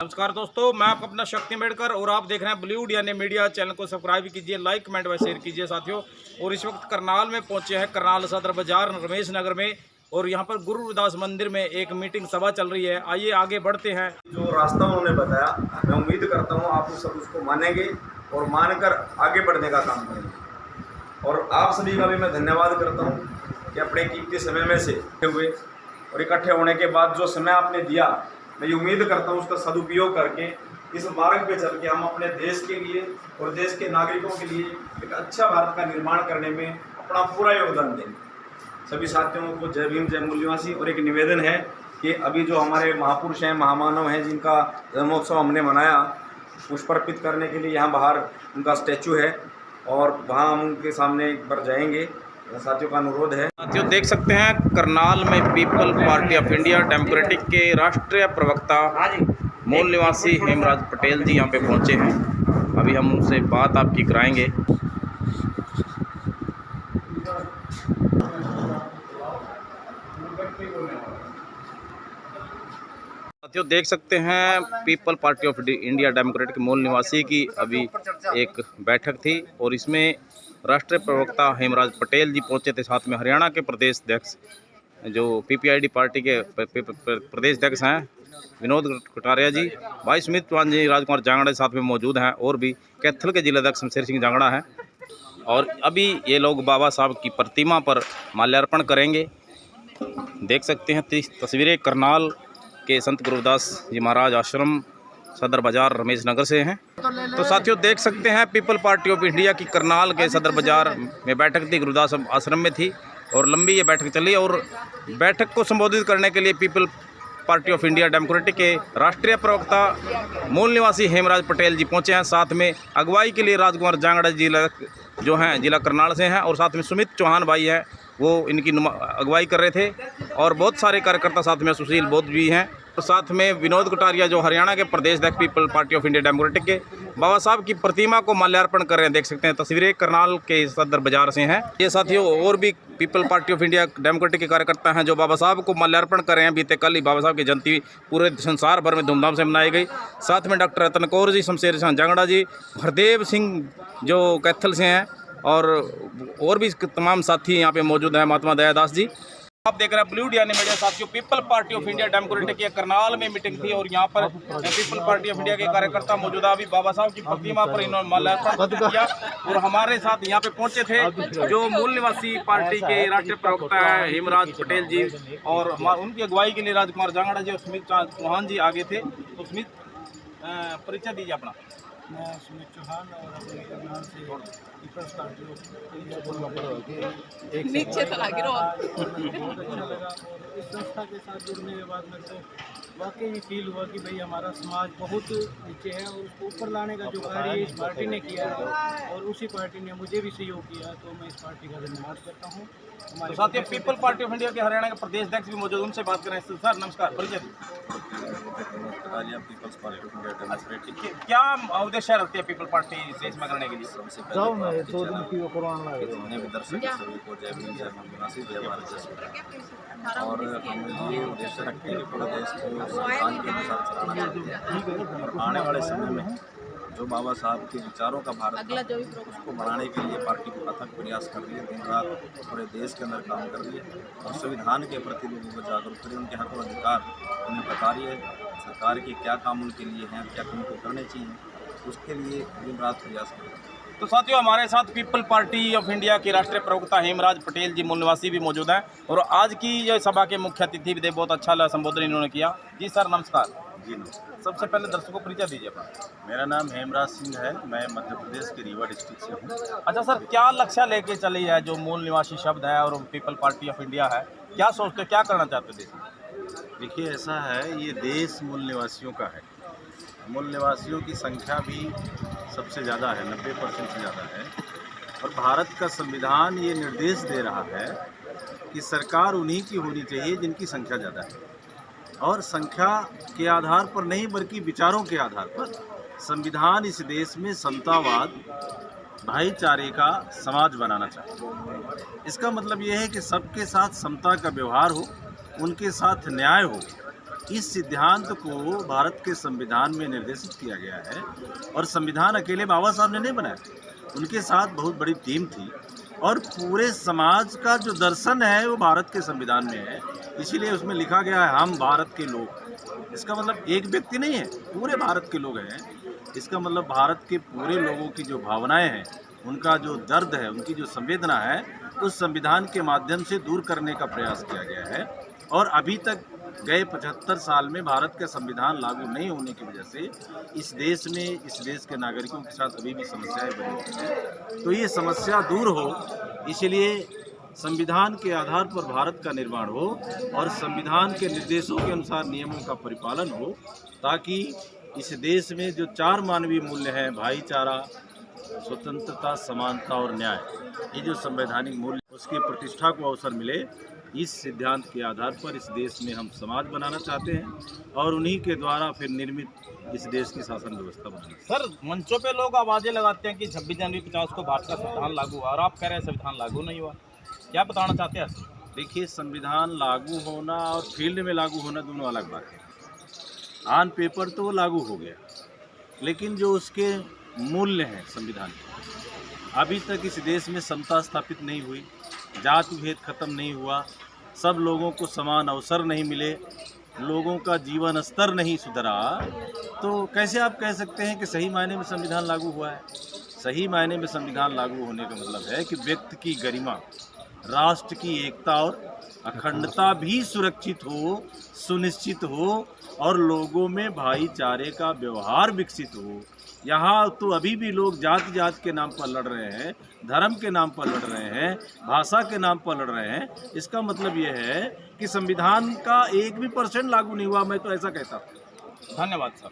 नमस्कार दोस्तों, मैं आपका अपना शक्ति मेडकर और आप देख रहे हैं बॉलीवुड यानी मीडिया। चैनल को सब्सक्राइब कीजिए, लाइक कमेंट व शेयर कीजिए साथियों। और इस वक्त करनाल में पहुंचे हैं, करनाल सदर बाजार रमेश नगर में, और यहां पर गुरु रविदास मंदिर में एक मीटिंग सभा चल रही है। आइए आगे बढ़ते हैं। जो रास्ता उन्होंने बताया, मैं उम्मीद करता हूँ आप सब उसको मानेंगे और मानकर आगे बढ़ने का काम करेंगे। और आप सभी का भी मैं धन्यवाद करता हूँ कि अपने कीमती समय में से हुए और इकट्ठे होने के बाद जो समय आपने दिया, मैं ये उम्मीद करता हूँ उसका सदुपयोग करके इस मार्ग पे चल के हम अपने देश के लिए और देश के नागरिकों के लिए एक अच्छा भारत का निर्माण करने में अपना पूरा योगदान देंगे। सभी साथियों को जय भीम, जय मूल निवासी। और एक निवेदन है कि अभी जो हमारे महापुरुष हैं, महामानव हैं, जिनका जन्मोत्सव हमने मनाया, पुष्प अर्पित करने के लिए यहाँ बाहर उनका स्टैचू है और वहाँ हम उनके सामने एक बार जाएंगे। साथियों का अनुरोध है। साथियों देख सकते हैं, करनाल में people party of India democratic के राष्ट्रीय प्रवक्ता मूल निवासी हेमराज पटेल जी यहाँ पे पहुँचे हैं। अभी हम उनसे बात आपकी कराएंगे। साथियों देख सकते हैं, people party of India democratic मूल निवासी की अभी एक बैठक थी और इसमें राष्ट्रीय प्रवक्ता हेमराज पटेल जी पहुंचे थे। साथ में हरियाणा के प्रदेश अध्यक्ष जो पीपीआईडी पार्टी के प्रदेश अध्यक्ष हैं विनोद कटारिया जी, भाई सुमित चौहान जी, राजकुमार जांगड़ा साथ में मौजूद हैं, और भी कैथल के जिलाध्यक्ष शमशेर सिंह जांगड़ा हैं। और अभी ये लोग बाबा साहब की प्रतिमा पर माल्यार्पण करेंगे। देख सकते हैं तस्वीरें करनाल के संत गुरुदास जी महाराज आश्रम सदर बाजार रमेश नगर से हैं। तो साथियों देख सकते हैं, पीपल पार्टी ऑफ इंडिया की करनाल के सदर बाजार में बैठक थी, गुरुदास आश्रम में थी, और लंबी ये बैठक चली। और बैठक को संबोधित करने के लिए people party of India democratic के राष्ट्रीय प्रवक्ता मूल निवासी हेमराज पटेल जी पहुंचे हैं। साथ में अगुवाई के लिए राजकुमार जांगड़ा जी जो हैं जिला करनाल से हैं, और साथ में सुमित चौहान भाई हैं, वो इनकी अगुवाई कर रहे थे। और बहुत सारे कार्यकर्ता साथ में सुशील बोध भी हैं, और साथ में विनोद कटारिया जो हरियाणा के प्रदेश अध्यक्ष people party of India democratic के बाबा साहब की प्रतिमा को माल्यार्पण कर रहे हैं। देख सकते हैं तस्वीरें करनाल के सदर बाजार से हैं। ये साथियों और भी people party of India democratic के कार्यकर्ता हैं जो बाबा साहब को माल्यार्पण कर रहे हैं। बीते कल ही बाबा साहब की जयंती पूरे संसार भर में धूमधाम से मनाई गई। साथ में डॉक्टर रतन कौर जी, शमशेर सिंह जांगड़ा जी, हरदेव सिंह जो कैथल से हैं, और भी तमाम साथी यहाँ पे मौजूद हैं, महात्मा दयादास जी। आप देख रहे हैं बॉलीवुड यानी मीडिया। साथियों people party of India democratic की करनाल में मीटिंग थी और यहाँ पर पीपल पार्टी ऑफ इंडिया के कार्यकर्ता मौजूदा भी बाबा साहब की प्रतिमा पर इन्होंने माल्यार्पण किया। और हमारे साथ यहाँ पे पहुंचे थे जो मूल निवासी पार्टी के राष्ट्रीय प्रवक्ता है हेमराज पटेल जी, और उनकी अगुवाई के लिए राजकुमार जांगड़ा जी और सुमित चौहान जी आगे थे। तो सुमित, परिचय दीजिए अपना। मैं सुमित चौहान और अपने करनाल से पीपल्स पार्टी नीचे तो लग रहा बहुत अच्छा लगा। और इस संस्था के साथ जुड़ने के बाद मेरे को वाकई ये फील हुआ कि भाई हमारा समाज बहुत नीचे है और उसको ऊपर लाने का जो कार्य इस पार्टी ने किया है और उसी पार्टी ने मुझे भी सहयोग किया, तो मैं इस पार्टी का धन्यवाद करता हूँ। हमारे साथ ही पीपल पार्टी ऑफ इंडिया के हरियाणा के प्रदेश अध्यक्ष भी मौजूद, उनसे बात करें। सर नमस्कार, परिचय। People's Party of India Democratic क्या उद्देश्य रखती है पीपल पार्टी देश में करने के लिए? सबसे पहले दर्शक सभी को जय भीम, जय मूल निवासी, जय भारत, जय श्री। और हम ये उद्देश्य रखते हैं कि पूरे देश को संविधान के अनुसार चलाना चाहिए और आने वाले समय में जो बाबा साहब के विचारों का भारत उसको बढ़ाने के लिए पार्टी को अथक प्रयास कर रही है। दिन रात पूरे देश के अंदर काम कर रही है और संविधान के प्रति लोगों को जागरूक करें, उनके हक और अधिकार उन्हें बता रही है, सरकार के क्या काम उनके लिए हैं, क्या उनको करने चाहिए, उसके लिए दिन रात प्रयास करें। तो साथियों हमारे साथ पीपल पार्टी ऑफ इंडिया के राष्ट्रीय प्रवक्ता हेमराज पटेल जी मूल निवासी भी मौजूद हैं, और आज की ये सभा के मुख्य अतिथि भी बहुत अच्छा संबोधन इन्होंने किया। जी सर नमस्कार। जी नमस्कार। सबसे पहले दर्शकों को परिचय दीजिए अपना। मेरा नाम हेमराज सिंह है, मैं मध्य प्रदेश के रीवा डिस्ट्रिक्ट से हूँ। अच्छा सर, क्या लक्ष्य लेके चली है जो मूल निवासी शब्द है और पीपल पार्टी ऑफ इंडिया है, क्या सोचते, क्या करना चाहते देश में? देखिए ऐसा है, ये देश मूल निवासियों का है। मूल निवासियों की संख्या भी सबसे ज़्यादा है, 90% से ज़्यादा है। और भारत का संविधान ये निर्देश दे रहा है कि सरकार उन्हीं की होनी चाहिए जिनकी संख्या ज़्यादा है, और संख्या के आधार पर नहीं बल्कि विचारों के आधार पर संविधान इस देश में समतावाद, भाईचारे का समाज बनाना चाहता है। इसका मतलब ये है कि सबके साथ समता का व्यवहार हो, उनके साथ न्याय हो, इस सिद्धांत को भारत के संविधान में निर्देशित किया गया है। और संविधान अकेले बाबा साहब ने नहीं बनाया, उनके साथ बहुत बड़ी टीम थी और पूरे समाज का जो दर्शन है वो भारत के संविधान में है। इसीलिए उसमें लिखा गया है हम भारत के लोग। इसका मतलब एक व्यक्ति नहीं है, पूरे भारत के लोग हैं। इसका मतलब भारत के पूरे लोगों की जो भावनाएं हैं, उनका जो दर्द है, उनकी जो संवेदना है, उस संविधान के माध्यम से दूर करने का प्रयास किया गया है। और अभी तक गए 75 साल में भारत का संविधान लागू नहीं होने की वजह से इस देश में, इस देश के नागरिकों के साथ अभी भी समस्याएं बनी हुई हैं। तो ये समस्या दूर हो, इसलिए संविधान के आधार पर भारत का निर्माण हो और संविधान के निर्देशों के अनुसार नियमों का परिपालन हो, ताकि इस देश में जो 4 मानवीय मूल्य हैं, भाईचारा, स्वतंत्रता, समानता और न्याय, ये जो संवैधानिक मूल्य, उसकी प्रतिष्ठा को अवसर मिले। इस सिद्धांत के आधार पर इस देश में हम समाज बनाना चाहते हैं और उन्हीं के द्वारा फिर निर्मित इस देश की शासन व्यवस्था बनाना। सर, मंचों पे लोग आवाजें लगाते हैं कि 26 जनवरी 50 को भारत का संविधान लागू हुआ और आप कह रहे हैं संविधान लागू नहीं हुआ, क्या बताना चाहते हैं? देखिए, संविधान लागू होना और फील्ड में लागू होना दोनों अलग बात है। ऑन पेपर तो वो लागू हो गया, लेकिन जो उसके मूल्य हैं संविधान के, अभी तक इस देश में समता स्थापित नहीं हुई, जाति भेद खत्म नहीं हुआ, सब लोगों को समान अवसर नहीं मिले, लोगों का जीवन स्तर नहीं सुधरा, तो कैसे आप कह सकते हैं कि सही मायने में संविधान लागू हुआ है? सही मायने में संविधान लागू होने का मतलब है कि व्यक्ति की गरिमा, राष्ट्र की एकता और अखंडता भी सुरक्षित हो, सुनिश्चित हो और लोगों में भाईचारे का व्यवहार विकसित हो। यहाँ तो अभी भी लोग जाति के नाम पर लड़ रहे हैं, धर्म के नाम पर लड़ रहे हैं, भाषा के नाम पर लड़ रहे हैं। इसका मतलब ये है कि संविधान का 1% भी लागू नहीं हुआ, मैं तो ऐसा कहता हूँ। धन्यवाद सर।